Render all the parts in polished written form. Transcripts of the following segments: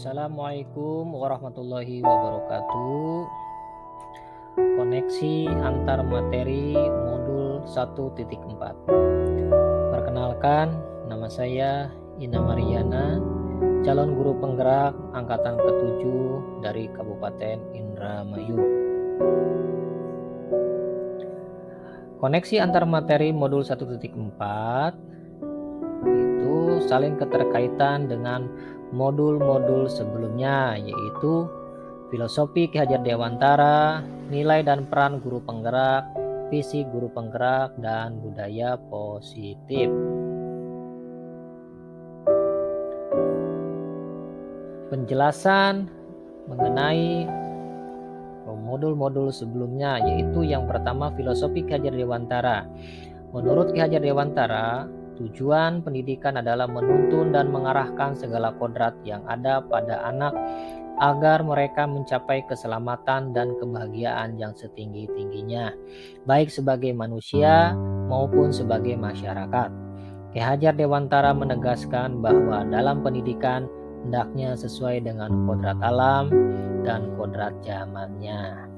Assalamualaikum warahmatullahi wabarakatuh. Koneksi antar materi modul 1.4. Perkenalkan, nama saya Ina Mariana, calon guru penggerak angkatan ke-7 dari Kabupaten Indramayu. Koneksi antar materi modul 1.4 itu saling keterkaitan dengan modul-modul sebelumnya, yaitu filosofi Ki Hajar Dewantara, nilai dan peran guru penggerak, visi guru penggerak, dan budaya positif. Penjelasan mengenai modul-modul sebelumnya, yaitu yang pertama filosofi Ki Hajar Dewantara. Menurut Ki Hajar Dewantara, tujuan pendidikan adalah menuntun dan mengarahkan segala kodrat yang ada pada anak agar mereka mencapai keselamatan dan kebahagiaan yang setinggi-tingginya, baik sebagai manusia maupun sebagai masyarakat. Ki Hajar Dewantara menegaskan bahwa dalam pendidikan hendaknya sesuai dengan kodrat alam dan kodrat zamannya.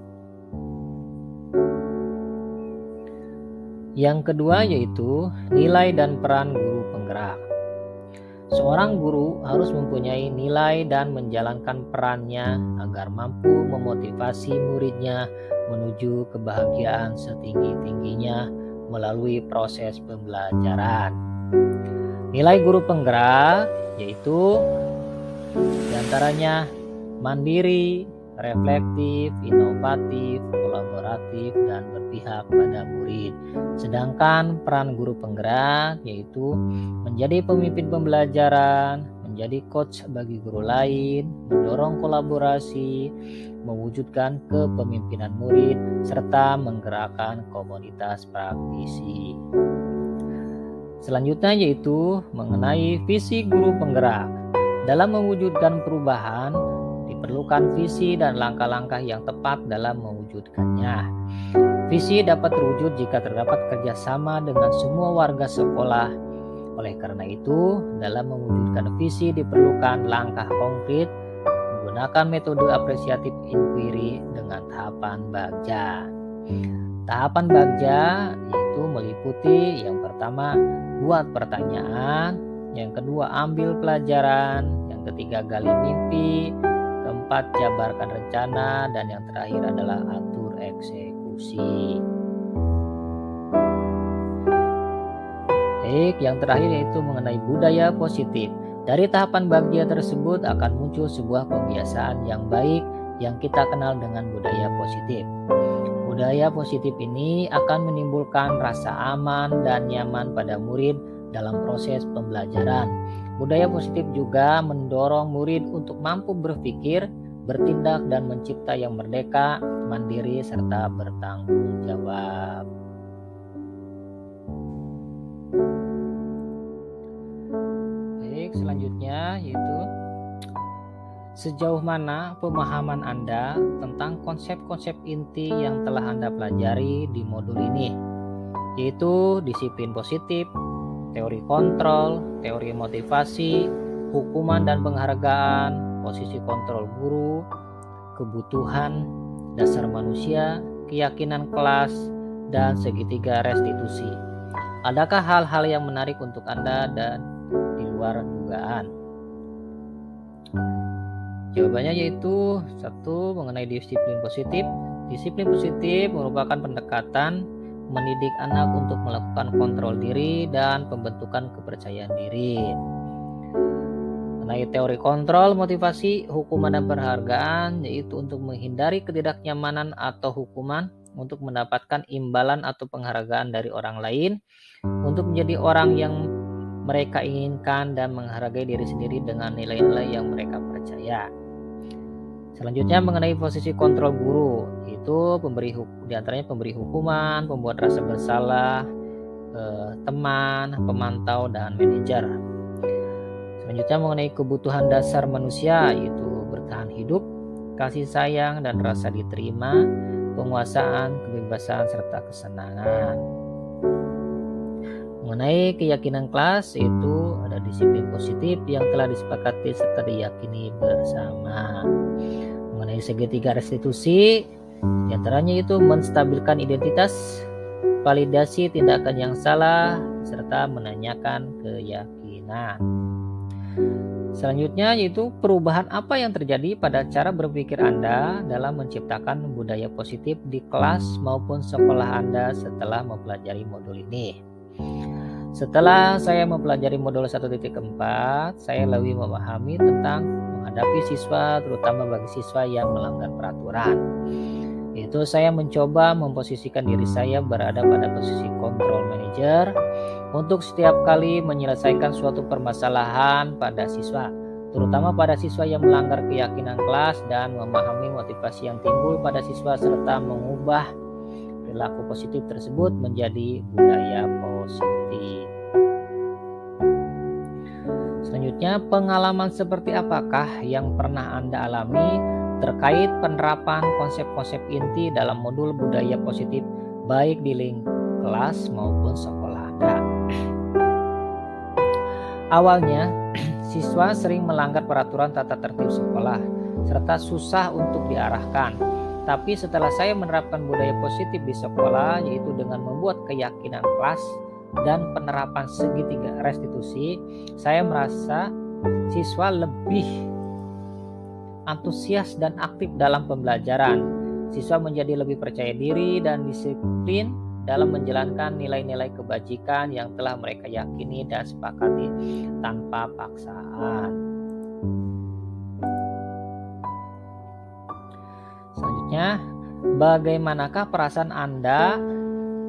Yang kedua yaitu nilai dan peran guru penggerak. Seorang guru harus mempunyai nilai dan menjalankan perannya agar mampu memotivasi muridnya menuju kebahagiaan setinggi-tingginya melalui proses pembelajaran. Nilai guru penggerak yaitu diantaranya mandiri, reflektif, inovatif, kolaboratif, dan berpihak pada murid. Sedangkan peran guru penggerak yaitu menjadi pemimpin pembelajaran, menjadi coach bagi guru lain, mendorong kolaborasi, mewujudkan kepemimpinan murid, serta menggerakkan komunitas praktisi. Selanjutnya yaitu mengenai visi guru penggerak. Dalam mewujudkan perubahan, diperlukan visi dan langkah-langkah yang tepat dalam mewujudkannya. Visi dapat terwujud jika terdapat kerjasama dengan semua warga sekolah. Oleh karena itu, dalam mewujudkan visi diperlukan langkah konkret menggunakan metode apresiatif inquiry dengan tahapan bagja. Tahapan bagja yaitu meliputi yang pertama, buat pertanyaan, yang kedua ambil pelajaran, yang ketiga gali mimpi, keempat jabarkan rencana, dan yang terakhir adalah atur eksekusi. Baik, yang terakhir yaitu mengenai budaya positif. Dari tahapan bagja tersebut akan muncul sebuah kebiasaan yang baik yang kita kenal dengan budaya positif. Budaya positif ini akan menimbulkan rasa aman dan nyaman pada murid dalam proses pembelajaran. Budaya positif juga mendorong murid untuk mampu berpikir, bertindak, dan mencipta yang merdeka, mandiri, serta bertanggung jawab. Baik, selanjutnya yaitu sejauh mana pemahaman Anda tentang konsep-konsep inti yang telah Anda pelajari di modul ini, yaitu disiplin positif, teori kontrol, teori motivasi, hukuman dan penghargaan, posisi kontrol guru, kebutuhan dasar manusia, keyakinan kelas, dan segitiga restitusi. Adakah hal-hal yang menarik untuk Anda dan di luar dugaan? Jawabannya yaitu satu, mengenai disiplin positif. Disiplin positif merupakan pendekatan mendidik anak untuk melakukan kontrol diri dan pembentukan kepercayaan diri. Mengenai teori kontrol, motivasi, hukuman, dan penghargaan, yaitu untuk menghindari ketidaknyamanan atau hukuman, untuk mendapatkan imbalan atau penghargaan dari orang lain, untuk menjadi orang yang mereka inginkan, dan menghargai diri sendiri dengan nilai-nilai yang mereka percaya. Selanjutnya mengenai posisi kontrol guru, itu diantaranya pemberi hukuman, pembuat rasa bersalah, teman, pemantau, dan manajer. Selanjutnya mengenai kebutuhan dasar manusia, yaitu bertahan hidup, kasih sayang dan rasa diterima, penguasaan, kebebasan, serta kesenangan. Mengenai keyakinan kelas, itu ada disiplin positif yang telah disepakati serta diyakini bersama. Mengenai segitiga restitusi, diantaranya itu menstabilkan identitas, validasi tindakan yang salah, serta menanyakan keyakinan. Selanjutnya yaitu perubahan apa yang terjadi pada cara berpikir Anda dalam menciptakan budaya positif di kelas maupun sekolah Anda setelah mempelajari modul ini. Setelah saya mempelajari modul 1.4, saya lebih memahami tentang menghadapi siswa, terutama bagi siswa yang melanggar peraturan. Itu saya mencoba memposisikan diri saya berada pada posisi control manager untuk setiap kali menyelesaikan suatu permasalahan pada siswa, terutama pada siswa yang melanggar keyakinan kelas, dan memahami motivasi yang timbul pada siswa serta mengubah perilaku positif tersebut menjadi budaya positif. Selanjutnya, pengalaman seperti apakah yang pernah Anda alami terkait penerapan konsep-konsep inti dalam modul budaya positif baik di lingkup kelas maupun sekolah Anda? Awalnya, siswa sering melanggar peraturan tata tertib sekolah serta susah untuk diarahkan. Tapi setelah saya menerapkan budaya positif di sekolah, yaitu dengan membuat keyakinan kelas dan penerapan segitiga restitusi, saya merasa siswa lebih antusias dan aktif dalam pembelajaran. Siswa menjadi lebih percaya diri dan disiplin dalam menjalankan nilai-nilai kebajikan yang telah mereka yakini dan sepakati tanpa paksaan. Selanjutnya, bagaimanakah perasaan Anda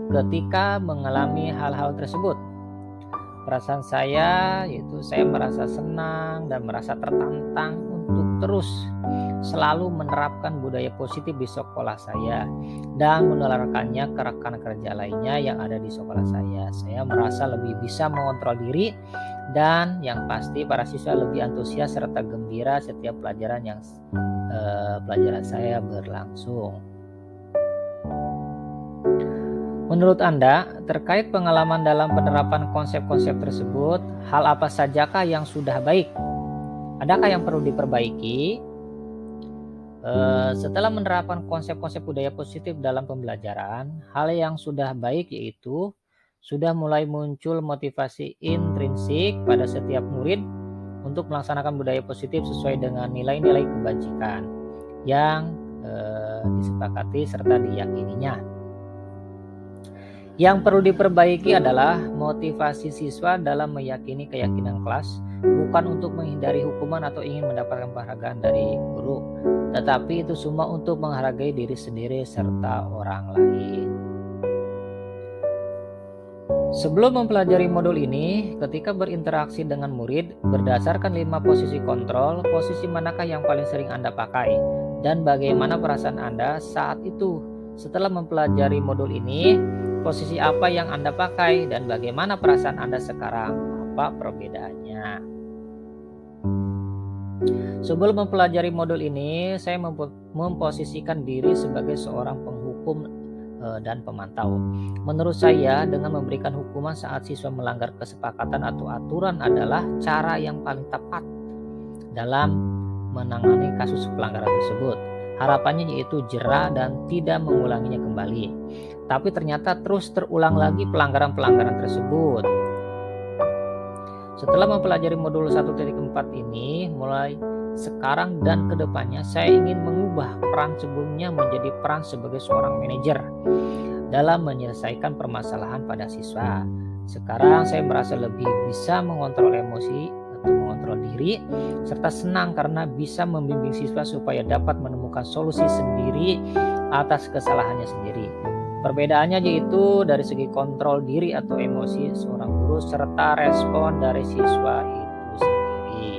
ketika mengalami hal-hal tersebut? Perasaan saya yaitu saya merasa senang dan merasa tertantang untuk terus selalu menerapkan budaya positif di sekolah saya dan menularkannya ke rekan kerja lainnya yang ada di sekolah saya. Saya merasa lebih bisa mengontrol diri dan yang pasti para siswa lebih antusias serta gembira setiap pelajaran saya berlangsung. Menurut Anda, terkait pengalaman dalam penerapan konsep-konsep tersebut, hal apa sajakah yang sudah baik? Adakah yang perlu diperbaiki? Setelah menerapkan konsep-konsep budaya positif dalam pembelajaran, hal yang sudah baik yaitu sudah mulai muncul motivasi intrinsik pada setiap murid untuk melaksanakan budaya positif sesuai dengan nilai-nilai kebajikan yang disepakati serta diyakininya. Yang perlu diperbaiki adalah motivasi siswa dalam meyakini keyakinan kelas, bukan untuk menghindari hukuman atau ingin mendapatkan penghargaan dari guru, tetapi itu semua untuk menghargai diri sendiri serta orang lain. Sebelum mempelajari modul ini, ketika berinteraksi dengan murid, berdasarkan 5 posisi kontrol, posisi manakah yang paling sering Anda pakai? Dan bagaimana perasaan Anda saat itu? Setelah mempelajari modul ini, posisi apa yang Anda pakai dan bagaimana perasaan Anda sekarang? Apa perbedaannya? Sebelum mempelajari modul ini, saya memposisikan diri sebagai seorang penghukum dan pemantau. Menurut saya, dengan memberikan hukuman saat siswa melanggar kesepakatan atau aturan adalah cara yang paling tepat dalam menangani kasus pelanggaran tersebut. Harapannya yaitu jera dan tidak mengulanginya kembali. Tapi ternyata terus terulang lagi pelanggaran-pelanggaran tersebut. Setelah mempelajari modul 1.4 ini, mulai sekarang dan kedepannya saya ingin mengubah peran sebelumnya menjadi peran sebagai seorang manajer dalam menyelesaikan permasalahan pada siswa. Sekarang saya merasa lebih bisa mengontrol emosi atau mengontrol diri, serta senang karena bisa membimbing siswa supaya dapat menemukan solusi sendiri atas kesalahannya sendiri. Perbedaannya yaitu dari segi kontrol diri atau emosi seorang guru serta respon dari siswa itu sendiri.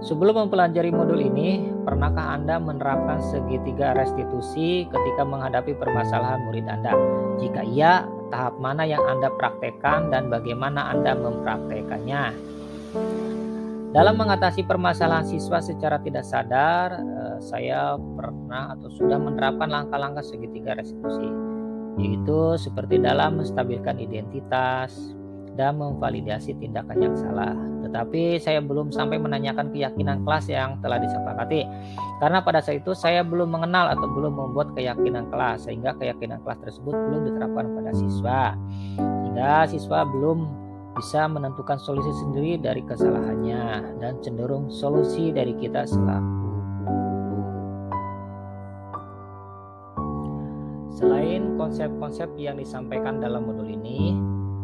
Sebelum mempelajari modul ini, pernahkah Anda menerapkan segitiga restitusi ketika menghadapi permasalahan murid Anda? Jika iya, tahap mana yang Anda praktekkan dan bagaimana Anda mempraktekannya? Dalam mengatasi permasalahan siswa secara tidak sadar, saya pernah atau sudah menerapkan langkah-langkah segitiga restitusi. yaitu seperti dalam menstabilkan identitas dan memvalidasi tindakan yang salah. Tetapi saya belum sampai menanyakan keyakinan kelas yang telah disepakati, karena pada saat itu saya belum mengenal atau belum membuat keyakinan kelas, sehingga keyakinan kelas tersebut belum diterapkan pada siswa, sehingga siswa belum bisa menentukan solusi sendiri dari kesalahannya dan cenderung solusi dari kita selaku guru. Selain konsep-konsep yang disampaikan dalam modul ini,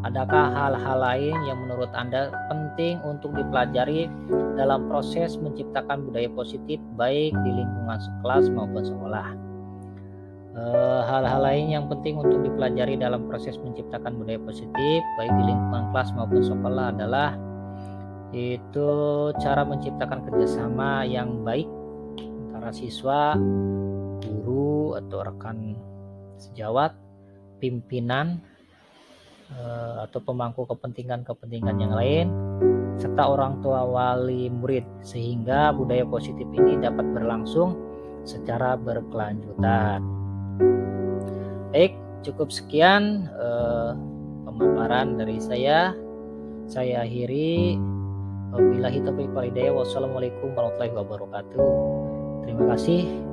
adakah hal-hal lain yang menurut Anda penting untuk dipelajari dalam proses menciptakan budaya positif baik di lingkungan kelas maupun sekolah? Hal-hal lain yang penting untuk dipelajari dalam proses menciptakan budaya positif baik di lingkungan kelas maupun sekolah adalah itu cara menciptakan kerjasama yang baik antara siswa, guru atau rekan sejawat, pimpinan atau pemangku kepentingan yang lain, serta orang tua wali murid, sehingga budaya positif ini dapat berlangsung secara berkelanjutan. Baik, cukup sekian pemaparan dari saya. Saya akhiri. Wabillahi taufiq wal hidayah. Wassalamualaikum warahmatullahi wabarakatuh. Terima kasih.